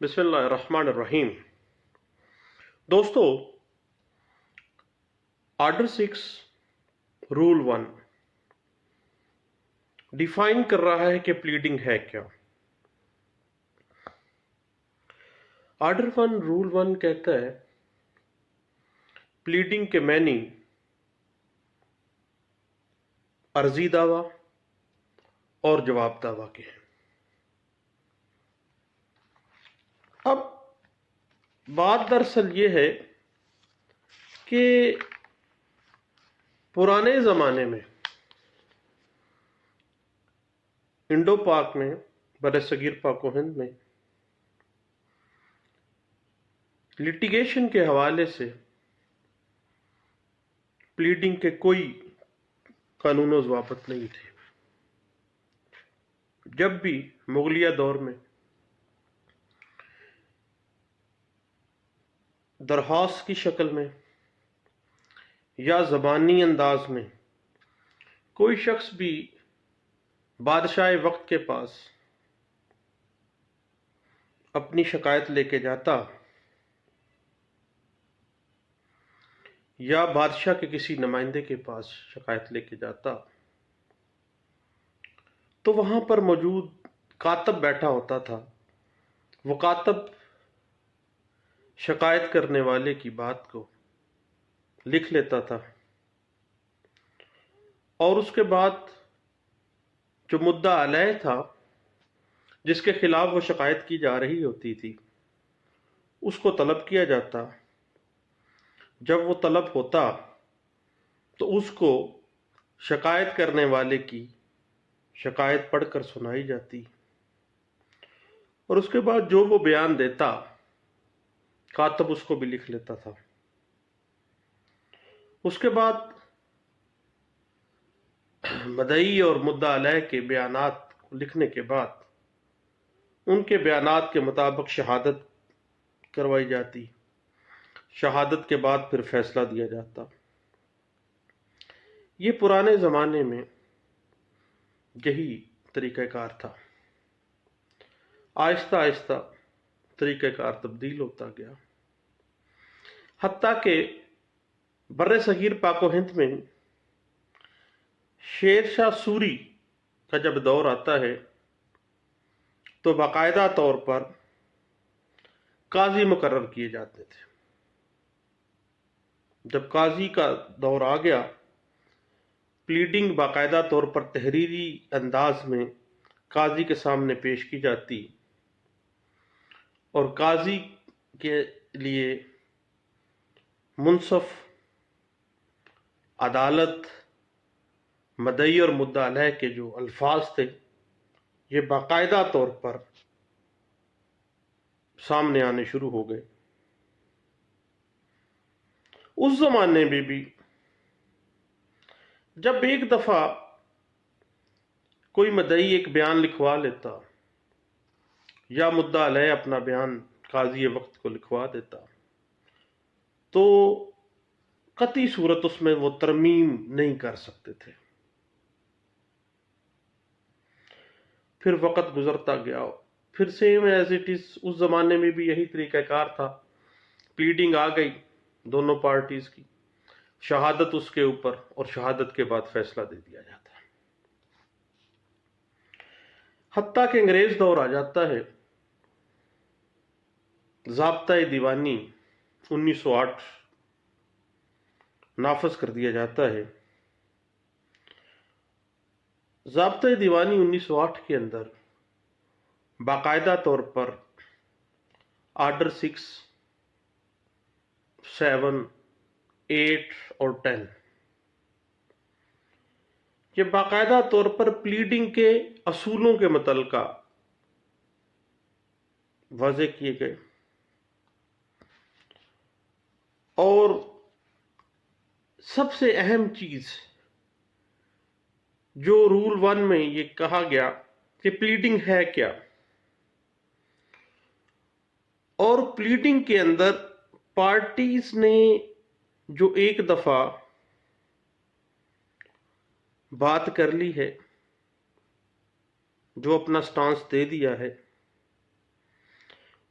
بسم اللہ الرحمن الرحیم۔ دوستو، آرڈر 6 رول 1 ڈیفائن کر رہا ہے کہ پلیڈنگ ہے کیا۔ آرڈر 1 رول 1 کہتا ہے پلیڈنگ کے معنی عرضی دعویٰ اور جواب دعویٰ کے ہیں۔ اب بات دراصل یہ ہے کہ پرانے زمانے میں انڈو پاک میں، بر صغیر پاک و ہند میں لٹیگیشن کے حوالے سے پلیڈنگ کے کوئی قانون و ضوابط نہیں تھے۔ جب بھی مغلیہ دور میں درخواست کی شکل میں یا زبانی انداز میں کوئی شخص بھی بادشاہ وقت کے پاس اپنی شکایت لے کے جاتا یا بادشاہ کے کسی نمائندے کے پاس شکایت لے کے جاتا تو وہاں پر موجود کاتب بیٹھا ہوتا تھا۔ وہ کاتب شکایت کرنے والے کی بات کو لکھ لیتا تھا اور اس کے بعد جو مدعا علیہ تھا، جس کے خلاف وہ شکایت کی جا رہی ہوتی تھی، اس کو طلب کیا جاتا۔ جب وہ طلب ہوتا تو اس کو شکایت کرنے والے کی شکایت پڑھ کر سنائی جاتی اور اس کے بعد جو وہ بیان دیتا کاتب اس کو بھی لکھ لیتا تھا۔ اس کے بعد مدعی اور مدعا علیہ کے بیانات کو لکھنے کے بعد ان کے بیانات کے مطابق شہادت کروائی جاتی۔ شہادت کے بعد پھر فیصلہ دیا جاتا۔ یہ پرانے زمانے میں یہی طریقہ کار تھا۔ آہستہ آہستہ طریقہ کار تبدیل ہوتا گیا، حتیٰ کہ بر صغیر پاک و ہند میں شیر شاہ سوری کا جب دور آتا ہے تو باقاعدہ طور پر قاضی مقرر کیے جاتے تھے۔ جب قاضی کا دور آ گیا، پلیڈنگ باقاعدہ طور پر تحریری انداز میں قاضی کے سامنے پیش کی جاتی اور قاضی کے لیے منصف، عدالت، مدعی اور مدعا علیہ کے جو الفاظ تھے یہ باقاعدہ طور پر سامنے آنے شروع ہو گئے۔ اس زمانے میں بھی جب ایک دفعہ کوئی مدعی ایک بیان لکھوا لیتا یا مدعا علیہ اپنا بیان قاضی وقت کو لکھوا دیتا تو قطعی صورت اس میں وہ ترمیم نہیں کر سکتے تھے۔ پھر وقت گزرتا گیا، پھر سیم ایز اٹ از اس زمانے میں بھی یہی طریقہ کار تھا۔ پلیڈنگ آ گئی دونوں پارٹیز کی، شہادت اس کے اوپر اور شہادت کے بعد فیصلہ دے دیا جاتا۔ حتیٰ کہ انگریز دور آ جاتا ہے، ضابطۂ دیوانی 1908 نافذ کر دیا جاتا ہے۔ ضابطۂ دیوانی 1908 کے اندر باقاعدہ طور پر آرڈر 6، 7، 8 اور 10 یہ باقاعدہ طور پر پلیڈنگ کے اصولوں کے متعلقہ واضح کیے گئے اور سب سے اہم چیز جو رول 1 میں یہ کہا گیا کہ پلیڈنگ ہے کیا، اور پلیڈنگ کے اندر پارٹیز نے جو ایک دفعہ بات کر لی ہے، جو اپنا سٹانس دے دیا ہے،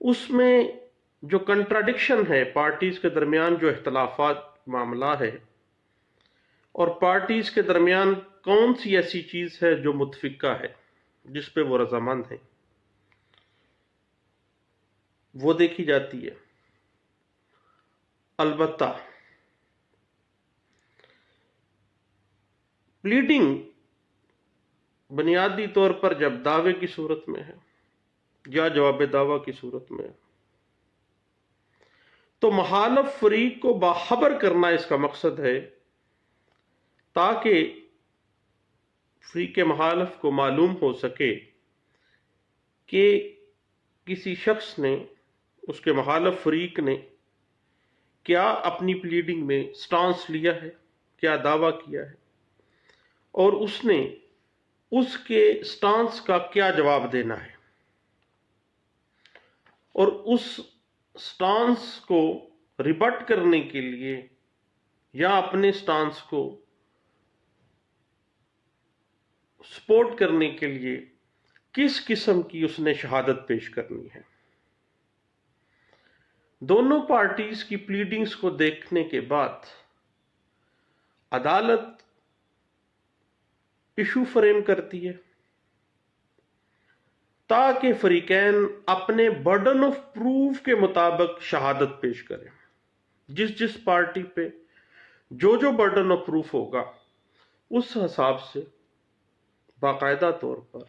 اس میں جو کنٹراڈکشن ہے، پارٹیز کے درمیان جو اختلافات معاملہ ہے، اور پارٹیز کے درمیان کون سی ایسی چیز ہے جو متفقہ ہے، جس پہ وہ رضامند ہیں، وہ دیکھی جاتی ہے۔ البتہ پلیڈنگ بنیادی طور پر جب دعوے کی صورت میں ہے یا جواب دعویٰ کی صورت میں ہے، تو مخالف فریق کو باخبر کرنا اس کا مقصد ہے، تاکہ فریق مخالف کو معلوم ہو سکے کہ کسی شخص نے، اس کے مخالف فریق نے کیا اپنی پلیڈنگ میں سٹانس لیا ہے، کیا دعویٰ کیا ہے، اور اس نے اس کے سٹانس کا کیا جواب دینا ہے، اور اس سٹانس کو ریبٹ کرنے کے لیے یا اپنے سٹانس کو سپورٹ کرنے کے لیے کس قسم کی اس نے شہادت پیش کرنی ہے۔ دونوں پارٹیز کی پلیڈنگز کو دیکھنے کے بعد عدالت ایشو فریم کرتی ہے، تاکہ فریقین اپنے برڈن آف پروف کے مطابق شہادت پیش کریں۔ جس پارٹی پہ جو برڈن آف پروف ہوگا، اس حساب سے باقاعدہ طور پر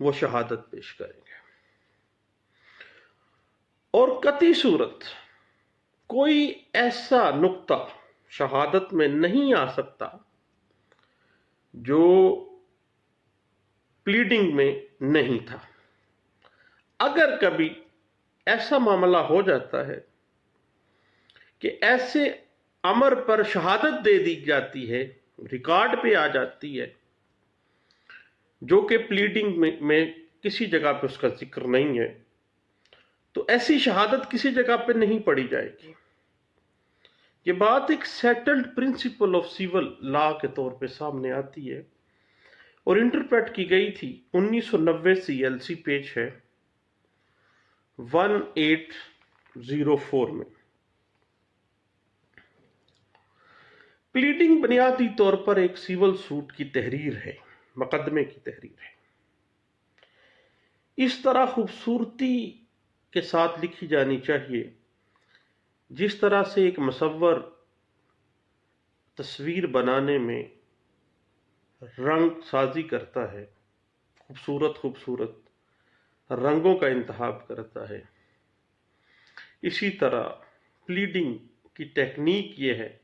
وہ شہادت پیش کریں گے، اور قطعی صورت کوئی ایسا نقطہ شہادت میں نہیں آ سکتا جو پلیڈنگ میں نہیں تھا۔ اگر کبھی ایسا معاملہ ہو جاتا ہے کہ ایسے امر پر شہادت دے دی جاتی ہے، ریکارڈ پہ آ جاتی ہے، جو کہ پلیڈنگ میں کسی جگہ پہ اس کا ذکر نہیں ہے، تو ایسی شہادت کسی جگہ پہ نہیں پڑی جائے گی۔ یہ بات ایک settled principle of civil law کے طور پہ سامنے آتی ہے، اور انٹرپریٹ کی گئی تھی 1990 CLC پیج ہے 1804 میں۔ پلیڈنگ بنیادی طور پر ایک سیول سوٹ کی تحریر ہے، مقدمے کی تحریر ہے۔ اس طرح خوبصورتی کے ساتھ لکھی جانی چاہیے جس طرح سے ایک مصور تصویر بنانے میں رنگ سازی کرتا ہے، خوبصورت رنگوں کا انتخاب کرتا ہے، اسی طرح پلیڈنگ کی ٹیکنیک یہ ہے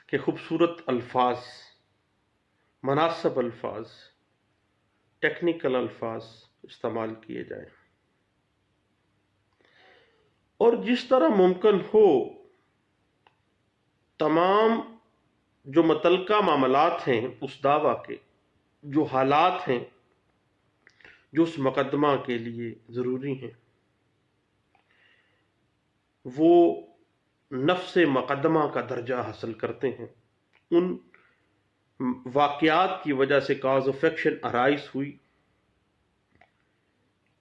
کہ خوبصورت الفاظ، مناسب الفاظ، ٹیکنیکل الفاظ استعمال کیے جائیں، اور جس طرح ممکن ہو تمام جو متعلقہ معاملات ہیں اس دعویٰ کے، جو حالات ہیں جو اس مقدمہ کے لیے ضروری ہیں، وہ نفس مقدمہ کا درجہ حاصل کرتے ہیں۔ ان واقعات کی وجہ سے کاز آف ایکشن ارائز ہوئی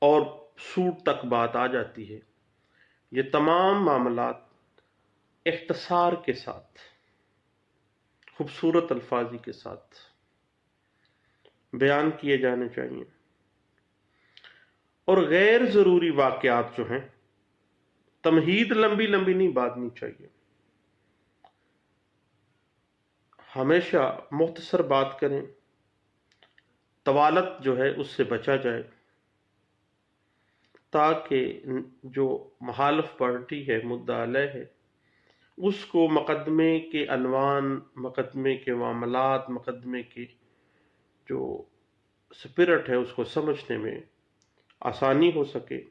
اور سوٹ تک بات آ جاتی ہے، یہ تمام معاملات اختصار کے ساتھ، خوبصورت الفاظی کے ساتھ بیان کیے جانے چاہیے، اور غیر ضروری واقعات جو ہیں، تمہید لمبی لمبی نہیں باندھنی چاہیے، ہمیشہ مختصر بات کریں، طوالت جو ہے اس سے بچا جائے، تاکہ جو مخالف پارٹی ہے، مدعا علیہ ہے، اس کو مقدمے کے عنوان، مقدمے کے معاملات، مقدمے کے جو سپرٹ ہے اس کو سمجھنے میں آسانی ہو سکے،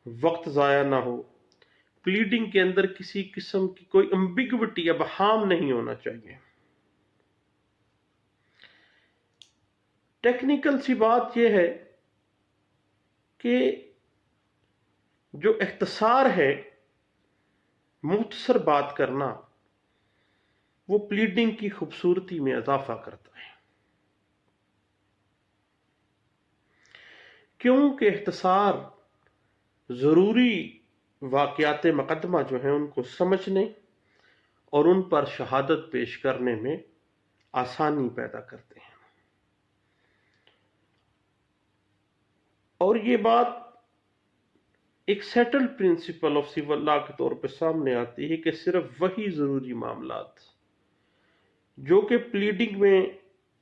وقت ضائع نہ ہو۔ پلیڈنگ کے اندر کسی قسم کی کوئی امبیگوٹی، ابہام نہیں ہونا چاہیے۔ ٹیکنیکل سی بات یہ ہے کہ جو اختصار ہے، مختصر بات کرنا، وہ پلیڈنگ کی خوبصورتی میں اضافہ کرتا ہے، کیونکہ اختصار ضروری واقعات مقدمہ جو ہیں ان کو سمجھنے اور ان پر شہادت پیش کرنے میں آسانی پیدا کرتے ہیں. اور یہ بات ایک settled principle of civil law کے طور پہ سامنے آتی ہے کہ صرف وہی ضروری معاملات جو کہ پلیڈنگ میں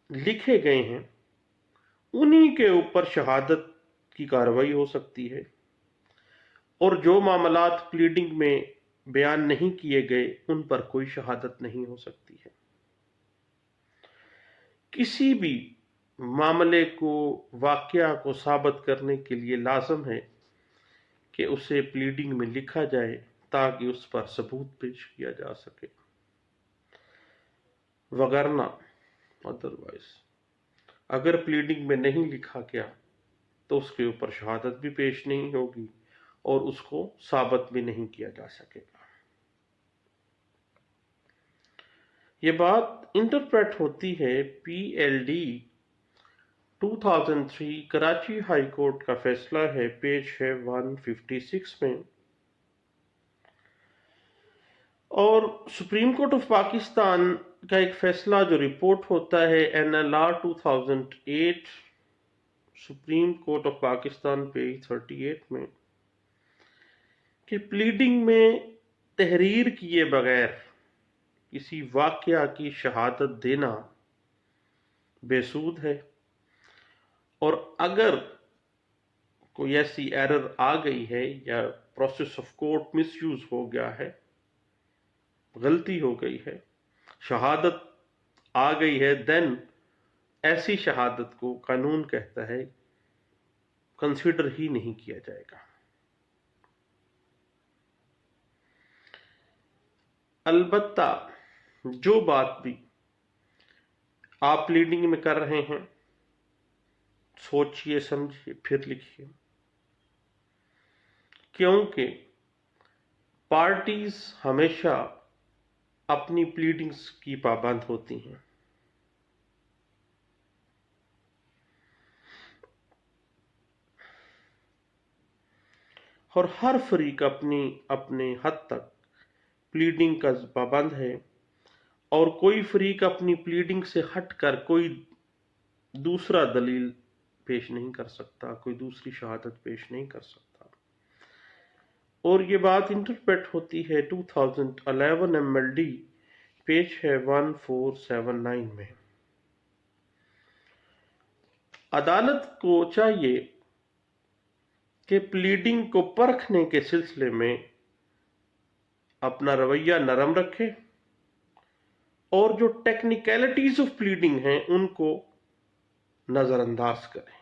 لکھے گئے ہیں انہی کے اوپر شہادت کی کارروائی ہو سکتی ہے، اور جو معاملات پلیڈنگ میں بیان نہیں کیے گئے ان پر کوئی شہادت نہیں ہو سکتی ہے. کسی بھی معاملے کو، واقعہ کو ثابت کرنے کے لیے لازم ہے کہ اسے پلیڈنگ میں لکھا جائے تاکہ اس پر ثبوت پیش کیا جا سکے، وگرنہ ادروائز اگر پلیڈنگ میں نہیں لکھا گیا تو اس کے اوپر شہادت بھی پیش نہیں ہوگی اور اس کو ثابت بھی نہیں کیا جا سکے گا. یہ بات انٹرپریٹ ہوتی ہے PLD 2003 کراچی ہائی کورٹ کا فیصلہ ہے، پیج ہے 156 میں، اور سپریم کورٹ آف پاکستان کا ایک فیصلہ جو رپورٹ ہوتا ہے NLR 2008 supreme court of Pakistan page 38 میں، کہ پلیڈنگ میں تحریر کیے بغیر کسی واقعہ کی شہادت دینا بے سود ہے، اور اگر کوئی ایسی ایرر آ گئی ہے یا process of court misuse ہو گیا ہے، غلطی ہو گئی ہے، شہادت آ گئی ہے، دین ایسی شہادت کو قانون کہتا ہے کنسیڈر ہی نہیں کیا جائے گا. البتہ جو بات بھی آپ پلیڈنگ میں کر رہے ہیں سوچئے سمجھیے پھر لکھیے، کیونکہ پارٹیز ہمیشہ اپنی پلیڈنگز کی پابند ہوتی ہیں. اور ہر فریق اپنے حد تک پلیڈنگ کا پابند ہے، اور کوئی فریق اپنی پلیڈنگ سے ہٹ کر کوئی دوسرا دلیل پیش نہیں کر سکتا، کوئی دوسری شہادت پیش نہیں کر سکتا. اور یہ بات انٹرپریٹ ہوتی ہے 2011 MLD پیج ہے 1479 میں. عدالت کو چاہیے کہ پلیڈنگ کو پرکھنے کے سلسلے میں اپنا رویہ نرم رکھے اور جو ٹیکنیکلٹیز آف پلیڈنگ ہیں ان کو نظر انداز کریں.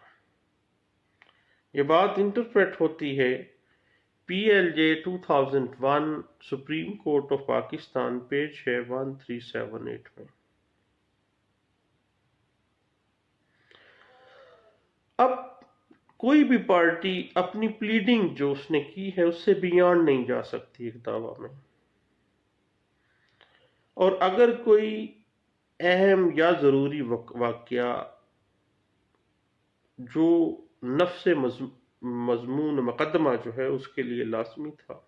یہ بات انٹرپریٹ ہوتی ہے PLJ 2001 supreme court of Pakistan page ہے 1378 میں. اب کوئی بھی پارٹی اپنی پلیڈنگ جو اس نے کی ہے اس سے بیان نہیں جا سکتی ایک دعویٰ میں، اور اگر کوئی اہم یا ضروری واقعہ جو نفس مضمون مقدمہ جو ہے اس کے لیے لازمی تھا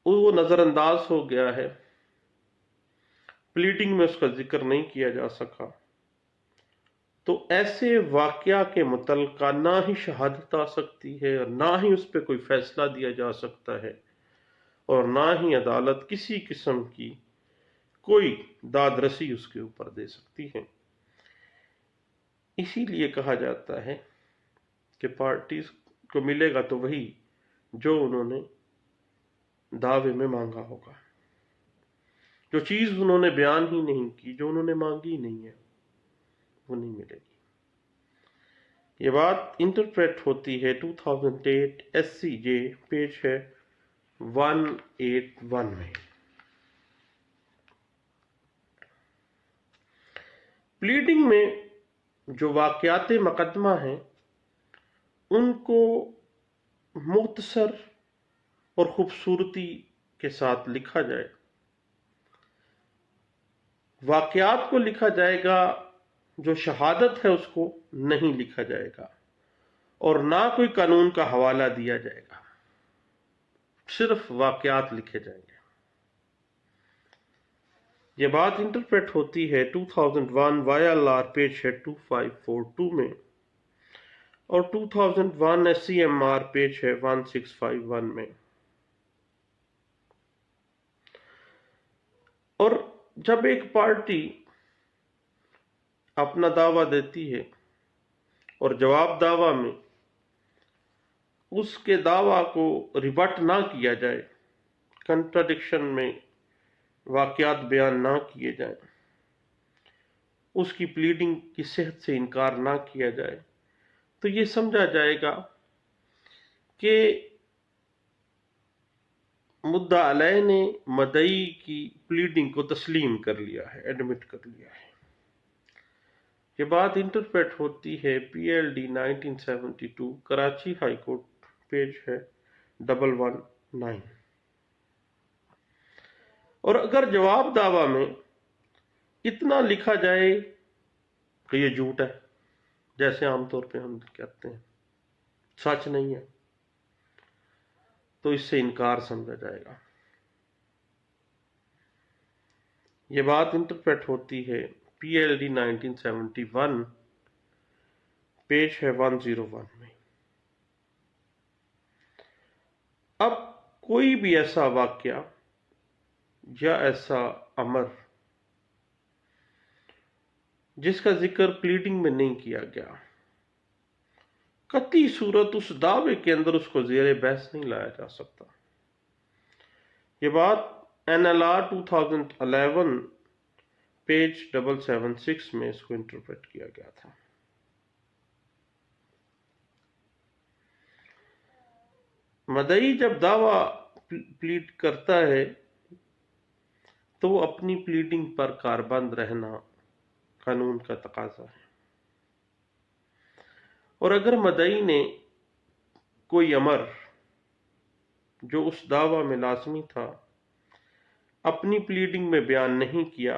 وہ نظر انداز ہو گیا ہے، پلیڈنگ میں اس کا ذکر نہیں کیا جا سکا، تو ایسے واقعہ کے متعلقہ نہ ہی شہادت آ سکتی ہے اور نہ ہی اس پہ کوئی فیصلہ دیا جا سکتا ہے، اور نہ ہی عدالت کسی قسم کی کوئی داد رسی اس کے اوپر دے سکتی ہے. اسی لیے کہا جاتا ہے کہ پارٹیز کو ملے گا تو وہی جو انہوں نے دعوے میں مانگا ہوگا. جو چیز انہوں نے بیان ہی نہیں کی، جو انہوں نے مانگی نہیں ہے، وہ نہیں ملے گی. یہ بات انٹرپریٹ ہوتی ہے 2008 SCJ پیج ہے 181 میں. پلیڈنگ میں جو واقعات مقدمہ ہیں ان کو مختصر اور خوبصورتی کے ساتھ لکھا جائے. واقعات کو لکھا جائے گا، جو شہادت ہے اس کو نہیں لکھا جائے گا، اور نہ کوئی قانون کا حوالہ دیا جائے گا، صرف واقعات لکھے جائیں گے۔ یہ بات انٹرپریٹ ہوتی ہے 2001 YLR پیج ہے 2542 میں، اور 2001 SCMR پیج ہے 1651 میں۔ اور جب ایک پارٹی اپنا دعویٰ دیتی ہے اور جواب دعویٰ میں اس کے دعویٰ کو ریبٹ نہ کیا جائے، کنٹراڈکشن میں واقعات بیان نہ کیے جائیں، اس کی پلیڈنگ کی صحت سے انکار نہ کیا جائے، تو یہ سمجھا جائے گا کہ مدعا علیہ نے مدعی کی پلیڈنگ کو تسلیم کر لیا ہے، ایڈمٹ کر لیا ہے۔ یہ بات انٹرپریٹ ہوتی ہے PLD 1972 Karachi high court page ہے 119۔ اور اگر جواب دعویٰ میں اتنا لکھا جائے کہ یہ جھوٹ ہے، جیسے عام طور پہ ہم کہتے ہیں سچ نہیں ہے، تو اس سے انکار سمجھا جائے گا۔ یہ بات انٹرپریٹ ہوتی ہے PLD 1971 پیج ہے 101 میں۔ اب کوئی بھی ایسا واقعہ یا ایسا امر جس کا ذکر پلیڈنگ میں نہیں کیا گیا، قطعی صورت اس دعوے کے اندر اس کو زیر بحث نہیں لایا جا سکتا۔ یہ بات NLR 2011 پیج 776 میں اس کو انٹرپریٹ کیا گیا تھا۔ مدعی جب دعویٰ پلیڈ کرتا ہے تو وہ اپنی پلیڈنگ پر کاربند رہنا قانون کا تقاضا ہے، اور اگر مدعی نے کوئی امر جو اس دعویٰ میں لازمی تھا اپنی پلیڈنگ میں بیان نہیں کیا،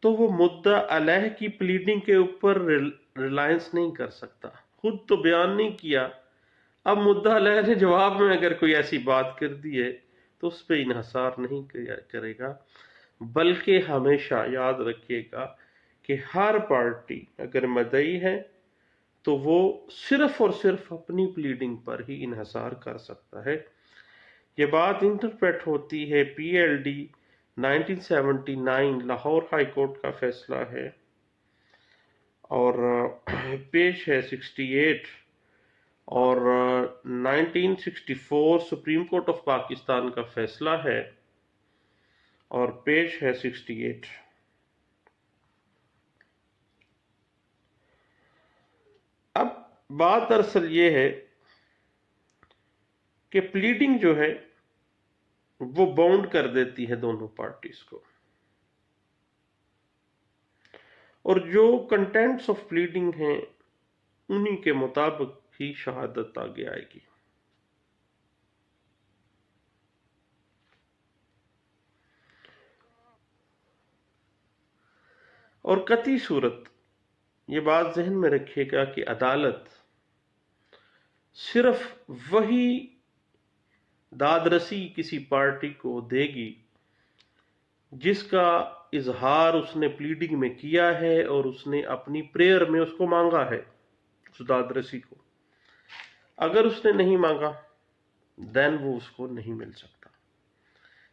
تو وہ مدعا علیہ کی پلیڈنگ کے اوپر ریلائنس نہیں کر سکتا، خود تو بیان نہیں کیا، اب مدعا علیہ نے جواب میں اگر کوئی ایسی بات کر دی ہے تو اس پہ انحصار نہیں کرے گا، بلکہ ہمیشہ یاد رکھیے گا کہ ہر پارٹی اگر مدعی ہے تو وہ صرف اور صرف اپنی پلیڈنگ پر ہی انحصار کر سکتا ہے۔ یہ بات انٹرپریٹ ہوتی ہے PLD 1979 لاہور ہائی کورٹ کا فیصلہ ہے، اور پیج ہے 68، اور 1964 سپریم کورٹ آف پاکستان کا فیصلہ ہے، اور پیج ہے 68۔ اب بات دراصل یہ ہے کہ پلیڈنگ جو ہے وہ باؤنڈ کر دیتی ہے دونوں پارٹیز کو، اور جو کنٹینٹس آف پلیڈنگ ہیں انہی کے مطابق ہی شہادت آگے آئے گی۔ اور قطعی صورت یہ بات ذہن میں رکھیے گا کہ عدالت صرف وہی داد رسی کسی پارٹی کو دے گی جس کا اظہار اس نے پلیڈنگ میں کیا ہے اور اس نے اپنی پریئر میں اس کو مانگا ہے، اس داد رسی کو۔ اگر اس نے نہیں مانگا دین وہ اس کو نہیں مل سکتا۔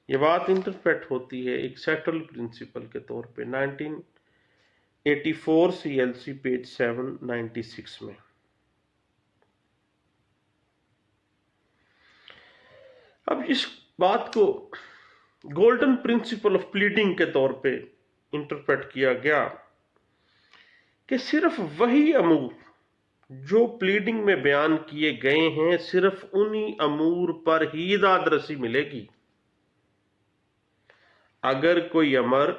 یہ بات انٹرپریٹ ہوتی ہے ایک سیٹل پرنسپل کے طور پہ 1984 CLC پیج 796 میں۔ اب اس بات کو گولڈن پرنسپل آف پلیڈنگ کے طور پہ انٹرپریٹ کیا گیا کہ صرف وہی امور جو پلیڈنگ میں بیان کیے گئے ہیں صرف انہی امور پر ہی داد رسی ملے گی۔ اگر کوئی امر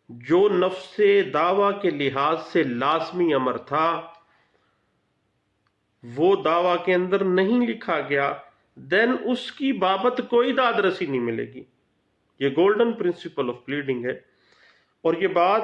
جو نفس دعویٰ کے لحاظ سے لازمی امر تھا وہ دعویٰ کے اندر نہیں لکھا گیا دین اس کی بابت کوئی داد رسی نہیں ملے گی۔ یہ گولڈن پرنسپل آف پلیڈنگ ہے، اور یہ بات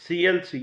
CLC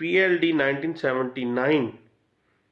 PLD 1979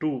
2।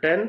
10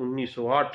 1908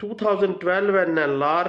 2012 NLR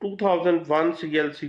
2001 CLC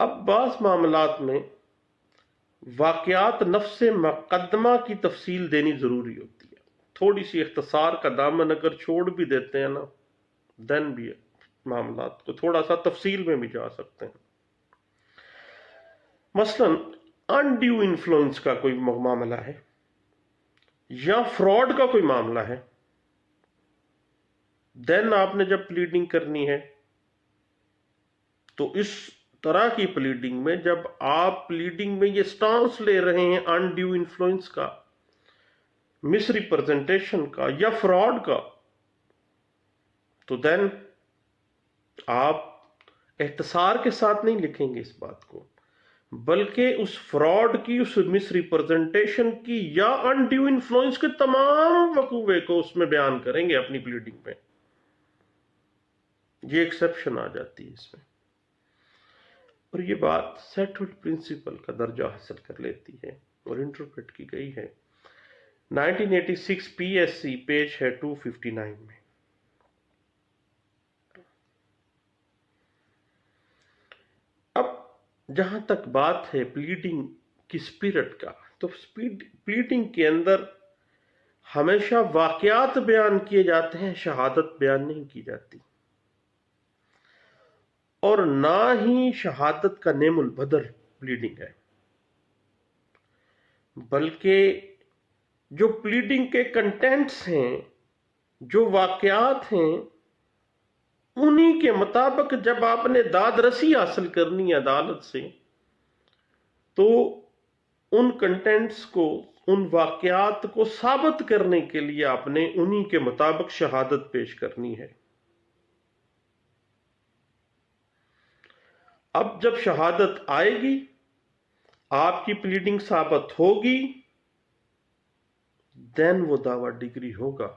اب بعض معاملات میں واقعات نفس مقدمہ کی تفصیل دینی ضروری ہوتی ہے. تھوڑی سی اختصار کا دامن اگر چھوڑ بھی دیتے ہیں نا، دین بھی معاملات کو تھوڑا سا تفصیل میں بھی جا سکتے ہیں. مثلا انڈیو انفلوئنس کا کوئی معاملہ ہے یا فراڈ کا کوئی معاملہ ہے، دین آپ نے جب پلیڈنگ کرنی ہے تو اس طرح کی پلیڈنگ میں جب آپ پلیڈنگ میں یہ سٹانس لے رہے ہیں انڈیو انفلوئنس کا، مس ریپرزنٹیشن کا یا فراڈ کا، تو دین آپ اختصار کے ساتھ نہیں لکھیں گے اس بات کو، بلکہ اس فراڈ کی، اس مس ریپرزنٹیشن کی یا انڈیو انفلوئنس کے تمام وقوعے کو اس میں بیان کریں گے اپنی پلیڈنگ میں. یہ ایکسیپشن آ جاتی ہے اس میں، اور یہ بات سیٹلڈ پرنسپل کا درجہ حاصل کر لیتی ہے اور انٹرپریٹ کی گئی ہے 1986 پی ایس سی پیج ہے 259 میں. اب جہاں تک بات ہے پلیڈنگ کی سپیرٹ کا، تو پلیڈنگ کے اندر ہمیشہ واقعات بیان کیے جاتے ہیں، شہادت بیان نہیں کی جاتی، اور نہ ہی شہادت کا نیم البدر پلیڈنگ ہے، بلکہ جو پلیڈنگ کے کنٹینٹس ہیں، جو واقعات ہیں، انہی کے مطابق جب آپ نے داد رسی حاصل کرنی ہے عدالت سے، تو ان کنٹینٹس کو، ان واقعات کو ثابت کرنے کے لیے آپ نے انہی کے مطابق شہادت پیش کرنی ہے. اب جب شہادت آئے گی، آپ کی پلیڈنگ ثابت ہوگی، دین وہ دعویٰ ڈگری ہوگا.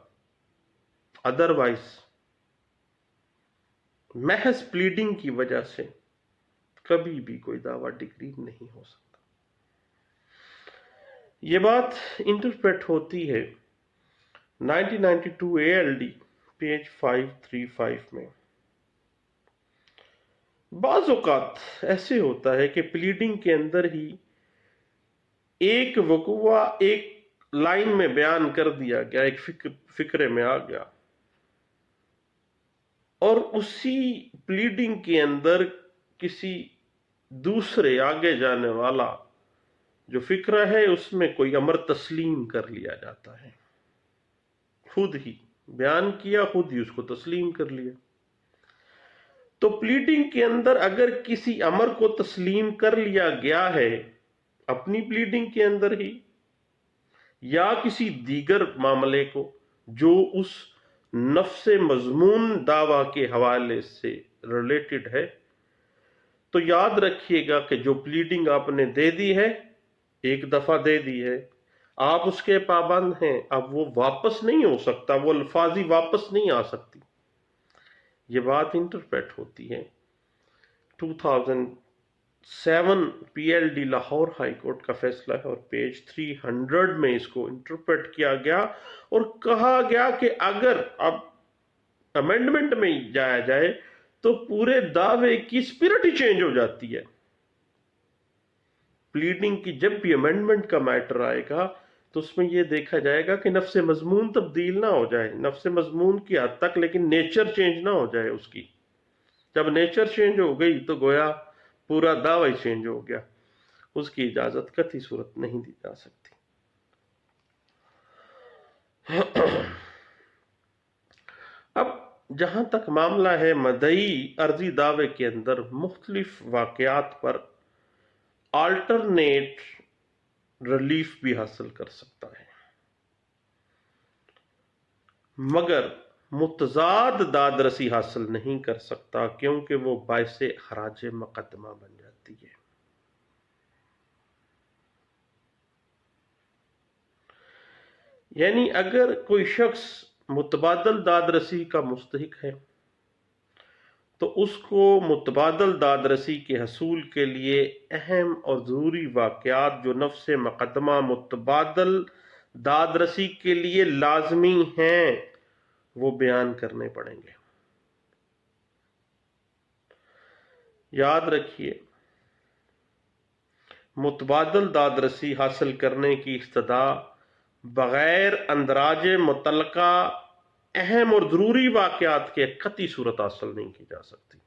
ادروائز محض پلیڈنگ کی وجہ سے کبھی بھی کوئی دعویٰ ڈگری نہیں ہو سکتا. یہ بات انٹرپریٹ ہوتی ہے 1992 ALD پیج 535 میں. بعض اوقات ایسے ہوتا ہے کہ پلیڈنگ کے اندر ہی ایک وقوع ایک لائن میں بیان کر دیا گیا، ایک فقرے میں آ گیا، اور اسی پلیڈنگ کے اندر کسی دوسرے آگے جانے والا جو فقرہ ہے اس میں کوئی امر تسلیم کر لیا جاتا ہے، خود ہی بیان کیا، خود ہی اس کو تسلیم کر لیا. تو پلیڈنگ کے اندر اگر کسی امر کو تسلیم کر لیا گیا ہے اپنی پلیڈنگ کے اندر ہی، یا کسی دیگر معاملے کو جو اس نفس مضمون دعویٰ کے حوالے سے ریلیٹڈ ہے، تو یاد رکھیے گا کہ جو پلیڈنگ آپ نے دے دی ہے، ایک دفعہ دے دی ہے، آپ اس کے پابند ہیں، اب وہ واپس نہیں ہو سکتا، وہ الفاظی واپس نہیں آ سکتی. یہ بات انٹرپریٹ ہوتی ہے 2007 PLD لاہور ہائی کورٹ کا فیصلہ ہے، اور پیج 300 میں اس کو انٹرپریٹ کیا گیا اور کہا گیا کہ اگر اب امینڈمنٹ میں جایا جائے تو پورے دعوے کی اسپرٹ ہی چینج ہو جاتی ہے. پلیڈنگ کی جب بھی امینڈمنٹ کا میٹر آئے گا تو اس میں یہ دیکھا جائے گا کہ نفس مضمون تبدیل نہ ہو جائے، نفس مضمون کی حد تک، لیکن نیچر چینج نہ ہو جائے اس کی. جب نیچر چینج ہو گئی تو گویا پورا دعوی چینج ہو گیا، اس کی اجازت قطعی صورت نہیں دی جا سکتی. اب جہاں تک معاملہ ہے مدعی عرضی دعوے کے اندر مختلف واقعات پر آلٹرنیٹ ریلیف بھی حاصل کر سکتا ہے، مگر متضاد داد رسی حاصل نہیں کر سکتا، کیونکہ وہ باعث خراج مقدمہ بن جاتی ہے. یعنی اگر کوئی شخص متبادل داد رسی کا مستحق ہے تو اس کو متبادل داد رسی کے حصول کے لیے اہم اور ضروری واقعات جو نفس مقدمہ متبادل داد رسی کے لیے لازمی ہیں وہ بیان کرنے پڑیں گے. یاد رکھیے متبادل داد رسی حاصل کرنے کی استدعا بغیر اندراج متعلقہ اہم اور ضروری واقعات کے قطعی صورت حاصل نہیں کی جا سکتی۔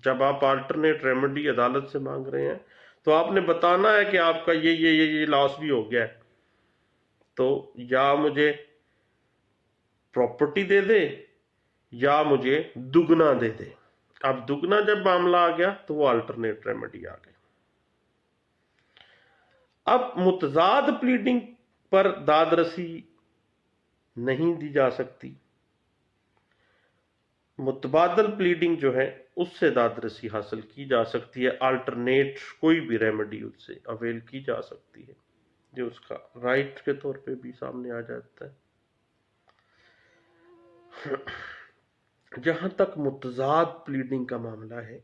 جب آپ آلٹرنیٹ ریمیڈی عدالت سے مانگ رہے ہیں تو آپ نے بتانا ہے کہ آپ کا یہ لاس بھی ہو گیا ہے، تو یا مجھے پراپرٹی دے دے یا مجھے دگنا دے دے۔ اب دگنا جب معاملہ آ گیا تو وہ آلٹرنیٹ ریمیڈی آ گئی۔ اب متضاد پلیڈنگ پر داد رسی نہیں دی جا سکتی، متبادل پلیڈنگ جو ہے اس سے داد رسی حاصل کی جا سکتی ہے، آلٹرنیٹ کوئی بھی ریمیڈی اس سے اویل کی جا سکتی ہے جو اس کا رائٹ کے طور پہ بھی سامنے آ جاتا ہے۔ جہاں تک متضاد پلیڈنگ کا معاملہ ہے،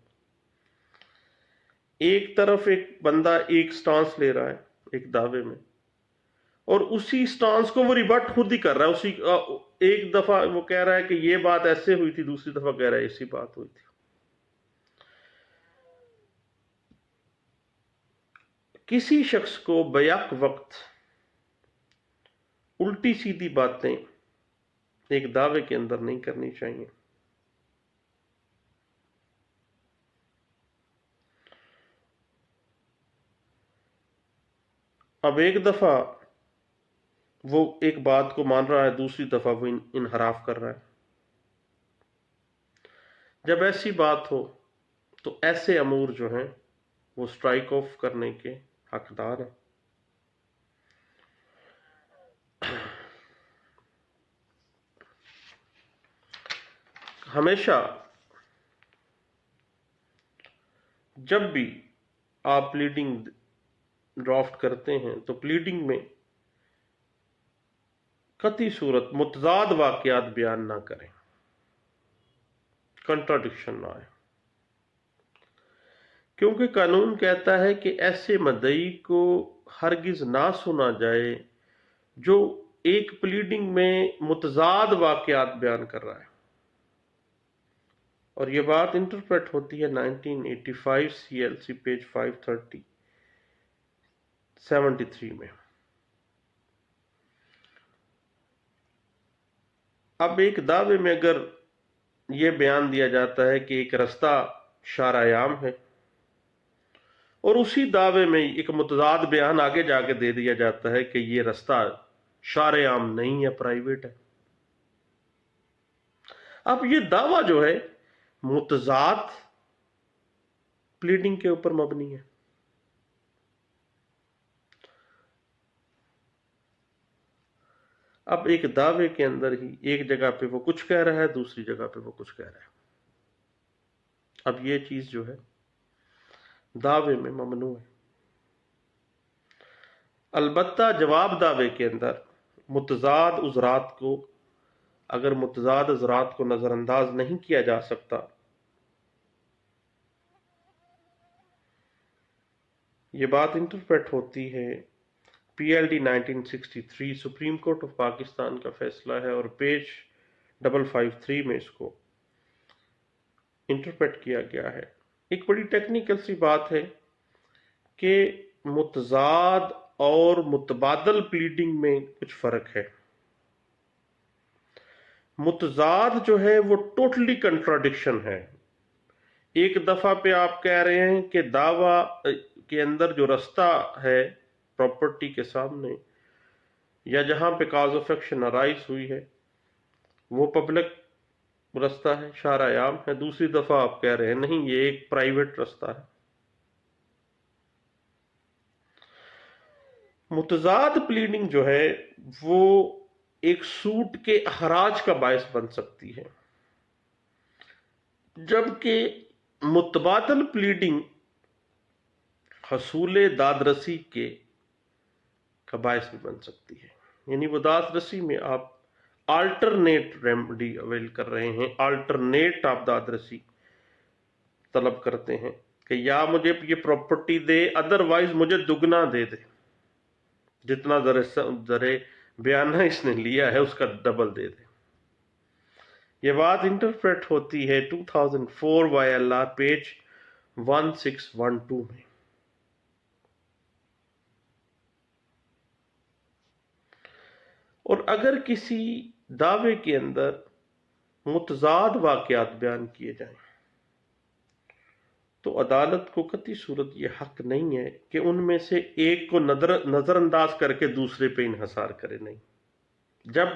ایک طرف ایک بندہ ایک سٹانس لے رہا ہے ایک دعوے میں، اور اسی سٹانس کو وہ ریبٹ خود ہی کر رہا ہے، ایک دفعہ وہ کہہ رہا ہے کہ یہ بات ایسے ہوئی تھی، دوسری دفعہ کہہ رہا ہے ایسی بات ہوئی تھی۔ کسی شخص کو بیک وقت الٹی سیدھی باتیں ایک دعوے کے اندر نہیں کرنی چاہیے۔ اب ایک دفعہ وہ ایک بات کو مان رہا ہے، دوسری دفعہ وہ انحراف کر رہا ہے۔ جب ایسی بات ہو تو ایسے امور جو ہیں وہ سٹرائک آف کرنے کے حقدار ہیں۔ ہمیشہ جب بھی آپ پلیڈنگ ڈرافٹ کرتے ہیں تو پلیڈنگ میں قطعی صورت متضاد واقعات بیان نہ کریں، کنٹراڈکشن نہ آئے، کیونکہ قانون کہتا ہے کہ ایسے مدعی کو ہرگز نہ سنا جائے جو ایک پلیڈنگ میں متضاد واقعات بیان کر رہا ہے، اور یہ بات انٹرپریٹ ہوتی ہے 1985 CLC پیج 530 73 میں۔ اب ایک دعوے میں اگر یہ بیان دیا جاتا ہے کہ ایک رستہ شارع عام ہے، اور اسی دعوے میں ایک متضاد بیان آگے جا کے دے دیا جاتا ہے کہ یہ رستہ شارع عام نہیں ہے، پرائیویٹ ہے، اب یہ دعویٰ جو ہے متضاد پلیڈنگ کے اوپر مبنی ہے۔ اب ایک دعوے کے اندر ہی ایک جگہ پہ وہ کچھ کہہ رہا ہے، دوسری جگہ پہ وہ کچھ کہہ رہا ہے، اب یہ چیز جو ہے دعوے میں ممنوع ہے۔ البتہ جواب دعوے کے اندر متضاد عذرات کو اگر متضاد عذرات کو نظر انداز نہیں کیا جا سکتا، یہ بات انٹرپریٹ ہوتی ہے PLD 1963 supreme court of Pakistan کا فیصلہ ہے، اور پیج 553 میں اس کو انٹرپریٹ کیا گیا ہے۔ ایک بڑی ٹیکنیکل سی بات ہے کہ متضاد اور متبادل پلیڈنگ میں کچھ فرق ہے۔ متضاد جو ہے وہ ٹوٹلی کنٹراڈکشن ہے۔ ایک دفعہ پہ آپ کہہ رہے ہیں کہ دعویٰ کے اندر جو رستہ ہے پراپرٹی کے سامنے یا جہاں پہ کاز آف ایکشن ارائز ہوئی ہے وہ پبلک رستہ ہے، شارع عام ہے، دوسری دفعہ آپ کہہ رہے ہیں نہیں یہ ایک پرائیویٹ رستہ ہے۔ متضاد پلیڈنگ جو ہے وہ ایک سوٹ کے اخراج کا باعث بن سکتی ہے، جبکہ متبادل پلیڈنگ حصول داد رسی کا باعث بھی بن سکتی ہے۔ یعنی وہ داد رسی میں آپ آلٹرنیٹ ریمیڈی اویل کر رہے ہیں، آلٹرنیٹ آپ داد رسی طلب کرتے ہیں کہ یا مجھے یہ پراپرٹی دے، ادروائز مجھے دگنا دے دے، جتنا ذرے بیانہ اس نے لیا ہے اس کا ڈبل دے دے۔ یہ بات انٹرپریٹ ہوتی ہے 2004 YLR پیج 1612 میں۔ اور اگر کسی دعوے کے اندر متضاد واقعات بیان کیے جائیں تو عدالت کو قطعی صورت یہ حق نہیں ہے کہ ان میں سے ایک کو نظر انداز کر کے دوسرے پہ انحصار کرے. نہیں، جب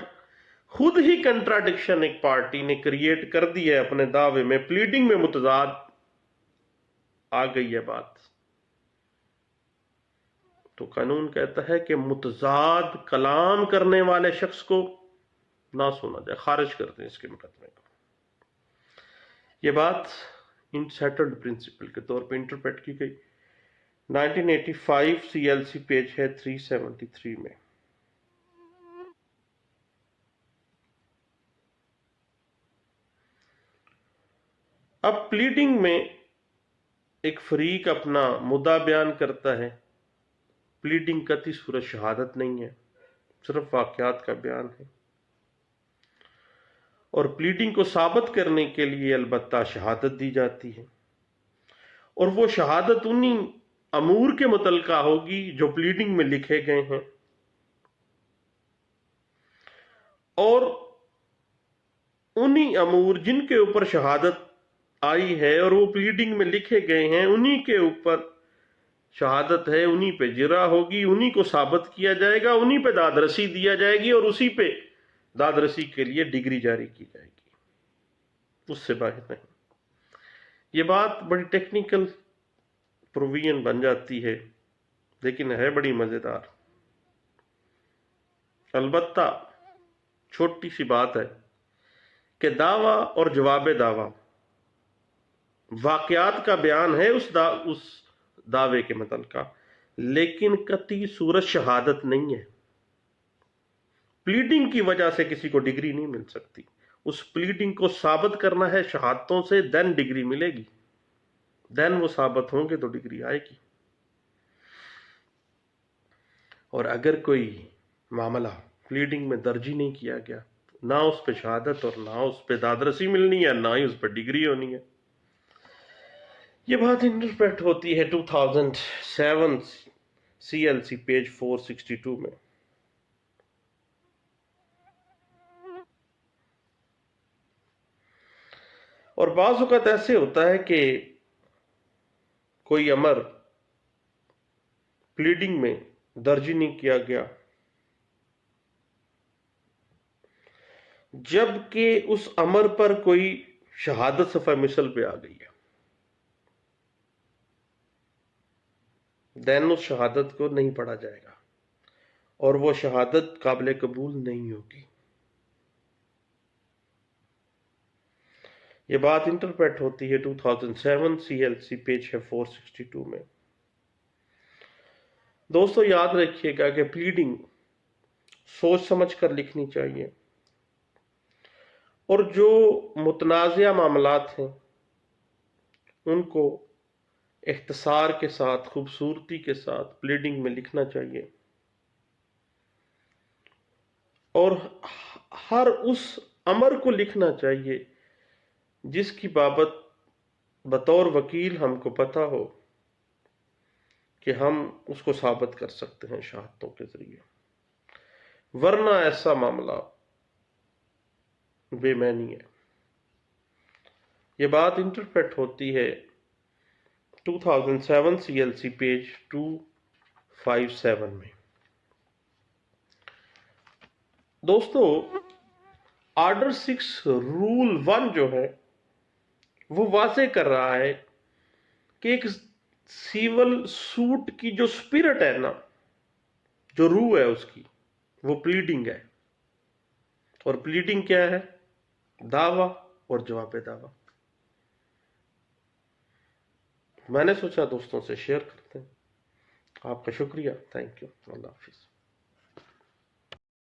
خود ہی کنٹراڈکشن ایک پارٹی نے کریٹ کر دی ہے اپنے دعوے میں، پلیڈنگ میں متضاد آ گئی ہے بات، تو قانون کہتا ہے کہ متضاد کلام کرنے والے شخص کو نہ سنا جائے، خارج کر دیں اس کے مقدمے کو. یہ بات ان سیٹلڈ پرنسپل کے طور پہ انٹرپریٹ کی گئی 1985 CLC پیج ہے 373 میں. اب پلیڈنگ میں ایک فریق اپنا مدعا بیان کرتا ہے. پلیڈنگ قطعی صورت شہادت نہیں ہے، صرف واقعات کا بیان ہے، اور پلیڈنگ کو ثابت کرنے کے لیے البتہ شہادت دی جاتی ہے، اور وہ شہادت انہی امور کے متعلقہ ہوگی جو پلیڈنگ میں لکھے گئے ہیں، اور انہی امور جن کے اوپر شہادت آئی ہے اور وہ پلیڈنگ میں لکھے گئے ہیں انہی کے اوپر شہادت ہے، انہی پہ جرا ہوگی، انہی کو ثابت کیا جائے گا، انہی پہ داد رسی دیا جائے گی، اور اسی پہ داد رسی کے لیے ڈگری جاری کی جائے گی، اس سے باہر نہیں. یہ بات بڑی ٹیکنیکل پروویژن بن جاتی ہے لیکن ہے بڑی مزیدار. البتہ چھوٹی سی بات ہے کہ دعویٰ اور جواب دعویٰ واقعات کا بیان ہے اس دعوے کے متعلقہ، لیکن قطعی صورت شہادت نہیں ہے. پلیڈنگ کی وجہ سے کسی کو ڈگری نہیں مل سکتی، اس پلیڈنگ کو ثابت کرنا ہے شہادتوں سے، دین ڈگری ملے گی، دین وہ ثابت ہوں گے تو ڈگری آئے گی. اور اگر کوئی معاملہ پلیڈنگ میں درج ہی نہیں کیا گیا، نہ اس پہ شہادت اور نہ اس پہ دادرسی ملنی ہے، نہ ہی اس پہ ڈگری ہونی ہے. یہ بات انٹرپریٹ ہوتی ہے 2007 CLC پیج 462 میں. اور بعض اوقات ایسے ہوتا ہے کہ کوئی امر پلیڈنگ میں درج نہیں کیا گیا جبکہ اس امر پر کوئی شہادت صفحہ مثل پہ آ گئی ہے، دین اس شہادت کو نہیں پڑھا جائے گا اور وہ شہادت قابل قبول نہیں ہوگی. یہ بات انٹرپریٹ ہوتی ہے 2007 CLC پیج ہے 462 میں. دوستو یاد رکھیے گا کہ پلیڈنگ سوچ سمجھ کر لکھنی چاہیے، اور جو متنازعہ معاملات ہیں ان کو اختصار کے ساتھ، خوبصورتی کے ساتھ پلیڈنگ میں لکھنا چاہیے، اور ہر اس امر کو لکھنا چاہیے جس کی بابت بطور وکیل ہم کو پتہ ہو کہ ہم اس کو ثابت کر سکتے ہیں شہادتوں کے ذریعے، ورنہ ایسا معاملہ بے معنی ہے. یہ بات انٹرپریٹ ہوتی ہے 2007 CLC پیج 257 میں. دوستو آرڈر 6 رول 1 جو ہے وہ واضح کر رہا ہے کہ ایک سیول سوٹ کی جو سپرٹ ہے نا، جو روح ہے اس کی، وہ پلیڈنگ ہے. اور پلیڈنگ کیا ہے؟ دعویٰ اور جواب دعویٰ. میں نے سوچا دوستوں سے شیئر کرتے ہیں. آپ کا شکریہ. Thank you. اللہ حافظ.